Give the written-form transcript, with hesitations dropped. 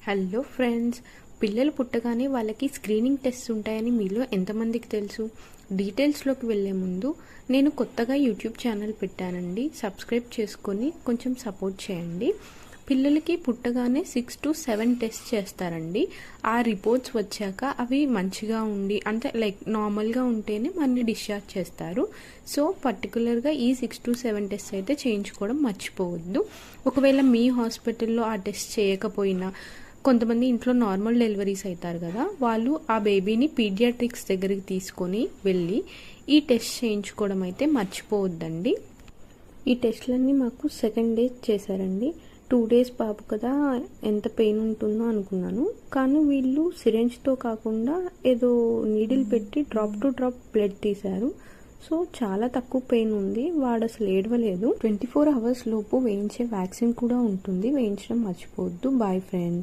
Hello friends, పిల్లలు పుట్టగానే వాళ్ళకి స్క్రీనింగ్ టెస్ట్ ఉంటాయని మీలో ఎంతమందికి తెలుసు? డీటెయిల్స్లోకి వెళ్ళే ముందు నేను కొత్తగా యూట్యూబ్ ఛానల్ పెట్టానండి. సబ్స్క్రైబ్ చేసుకొని కొంచెం సపోర్ట్ చేయండి. పిల్లలకి పుట్టగానే 6 to 7 టెస్ట్ చేస్తారండి. ఆ రిపోర్ట్స్ వచ్చాక అవి మంచిగా ఉండి అంటే నార్మల్గా ఉంటేనే మనని డిశ్చార్జ్ చేస్తారు. సో పర్టికులర్గా ఈ 6 to 7 టెస్ట్ అయితే చేయించుకోవడం మర్చిపోవద్దు. ఒకవేళ మీ హాస్పిటల్లో ఆ టెస్ట్ చేయకపోయినా కొంతమంది ఇంట్లో నార్మల్ డెలివరీస్ అవుతారు కదా, వాళ్ళు ఆ బేబీని పీడియాట్రిక్స్ దగ్గరికి తీసుకొని వెళ్ళి ఈ టెస్ట్ చేయించుకోవడం అయితే మర్చిపోవద్దండి. ఈ టెస్ట్లన్నీ మాకు సెకండ్ డే చేశారండి. 2 days బాబు కదా, ఎంత పెయిన్ ఉంటుందో అనుకున్నాను. కానీ వీళ్ళు సిరెంజ్తో కాకుండా ఏదో నీడిల్ పెట్టి డ్రాప్ టు డ్రాప్ బ్లడ్ తీశారు. సో చాలా తక్కువ పెయిన్ ఉంది. వాడు అసలు ఏడవలేదు. 24 hours లోపు వేయించే వ్యాక్సిన్ కూడా ఉంటుంది, వేయించడం మర్చిపోవద్దు. Boy friends.